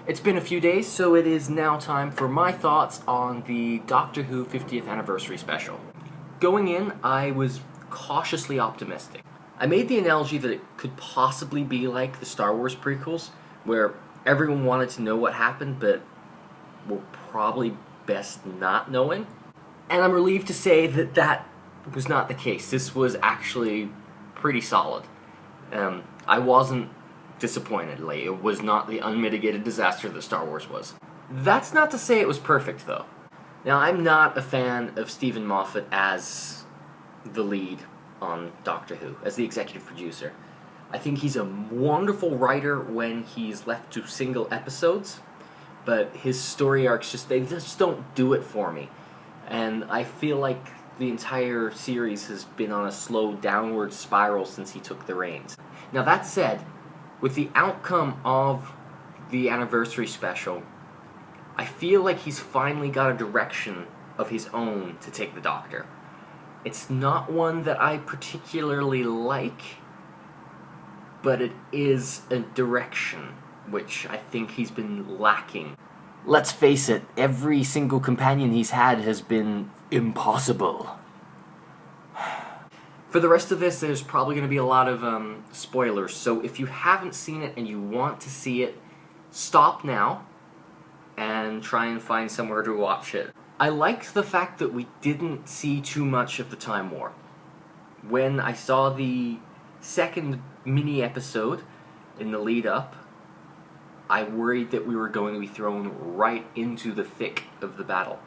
It's been a few days, so it is now time for my thoughts on the Doctor Who 50th Anniversary Special. Going in, I was cautiously optimistic. I made the analogy that it could possibly be like the Star Wars prequels, where everyone wanted to know what happened, but were probably best not knowing. And I'm relieved to say that that was not the case. This was actually pretty solid. I wasn't disappointed. Like, it was not the unmitigated disaster that Star Wars was. That's not to say it was perfect, though. Now, I'm not a fan of Stephen Moffat as the lead on Doctor Who, as the executive producer. I think he's a wonderful writer when he's left to single episodes, but his story arcs they just don't do it for me. And I feel like the entire series has been on a slow downward spiral since he took the reins. Now, that said, with the outcome of the anniversary special, I feel like he's finally got a direction of his own to take the Doctor. It's not one that I particularly like, but it is a direction which I think he's been lacking. Let's face it, every single companion he's had has been impossible. For the rest of this, there's probably going to be a lot of spoilers, so if you haven't seen it and you want to see it, stop now and try and find somewhere to watch it. I liked the fact that we didn't see too much of the Time War. When I saw the second mini-episode in the lead-up, I worried that we were going to be thrown right into the thick of the battle.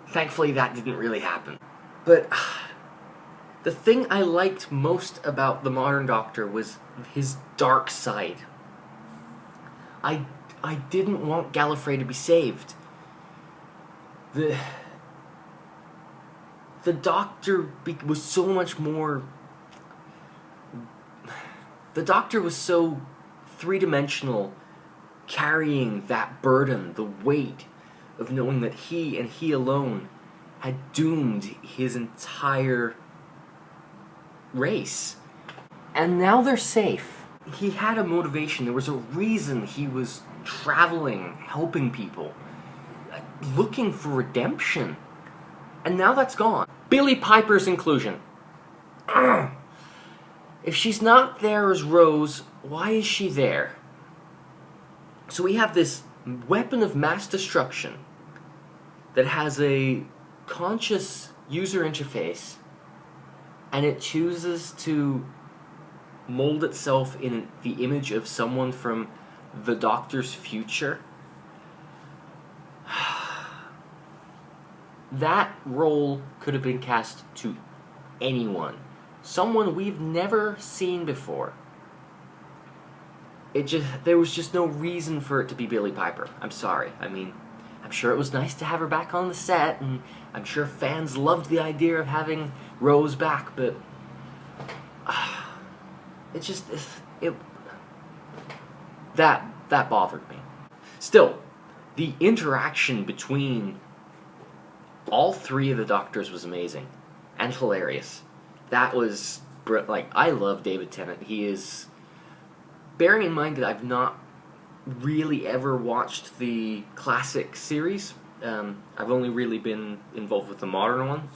Thankfully, that didn't really happen. But the thing I liked most about the modern Doctor was his dark side. I didn't want Gallifrey to be saved. The Doctor was so much more... The Doctor was so three-dimensional, carrying that burden, the weight of knowing that he and he alone had doomed his entire race. And now they're safe. He had a motivation. There was a reason he was traveling, helping people, looking for redemption. And now that's gone. Billie Piper's inclusion. If she's not there as Rose, why is she there? So we have this weapon of mass destruction that has a conscious user interface, and it chooses to mold itself in the image of someone from the Doctor's future. That role could have been cast to anyone. Someone we've never seen before. There was just no reason for it to be Billie Piper. I'm sorry. I mean, I'm sure it was nice to have her back on the set, and I'm sure fans loved the idea of having Rose back, but that bothered me. Still, the interaction between all three of the Doctors was amazing and hilarious. That was, I love David Tennant. He is, bearing in mind that I've not really ever watched the classic series, I've only really been involved with the modern one.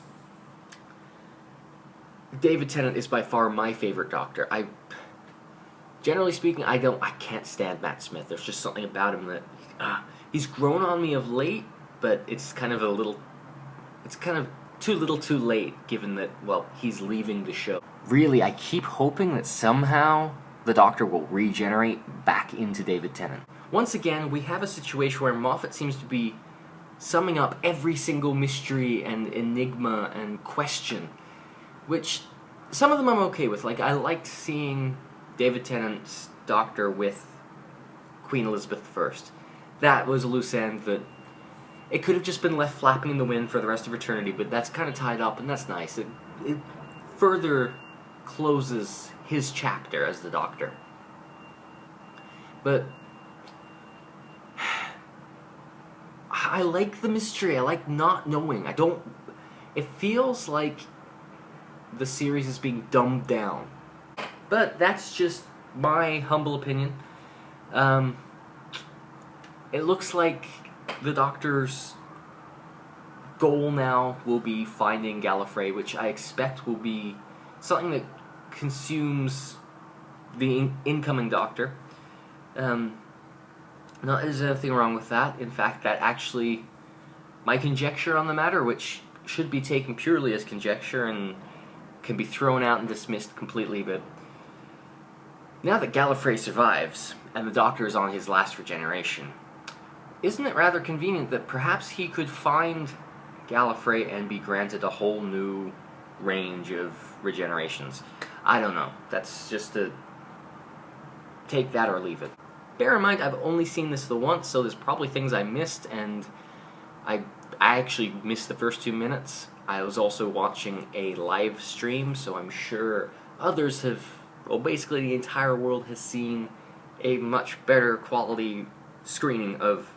David Tennant is by far my favorite Doctor. Generally speaking, I can't stand Matt Smith. There's just something about him that, he's grown on me of late, but it's kind of too little too late, given that, well, he's leaving the show. Really, I keep hoping that somehow the Doctor will regenerate back into David Tennant. Once again, we have a situation where Moffat seems to be summing up every single mystery and enigma and question, which some of them I'm okay with. Like, I liked seeing David Tennant's Doctor with Queen Elizabeth I. That was a loose end that it could have just been left flapping in the wind for the rest of eternity, but that's kind of tied up, and that's nice. It further closes his chapter as the Doctor. But I like the mystery. I like not knowing. It feels like the series is being dumbed down. But that's just my humble opinion. it looks like the Doctor's goal now will be finding Gallifrey, which I expect will be something that consumes the incoming Doctor. No, there's nothing wrong with that. In fact, that actually, my conjecture on the matter, which should be taken purely as conjecture and can be thrown out and dismissed completely, but now that Gallifrey survives, and the Doctor is on his last regeneration, isn't it rather convenient that perhaps he could find Gallifrey and be granted a whole new range of regenerations? I don't know. That's just a take that or leave it. Bear in mind, I've only seen this the once, so there's probably things I missed, and I actually missed the first 2 minutes. I was also watching a live stream, so I'm sure others have, well, basically the entire world has seen a much better quality screening of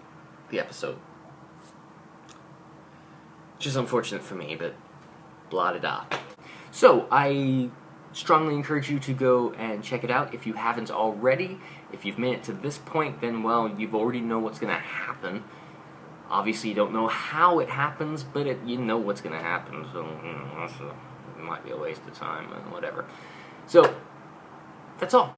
the episode. Which is unfortunate for me, but blah-da-da. So, I strongly encourage you to go and check it out if you haven't already. If you've made it to this point, then, well, you've already know what's going to happen. Obviously, you don't know how it happens, but you know what's going to happen, so it might be a waste of time, whatever. So, that's all.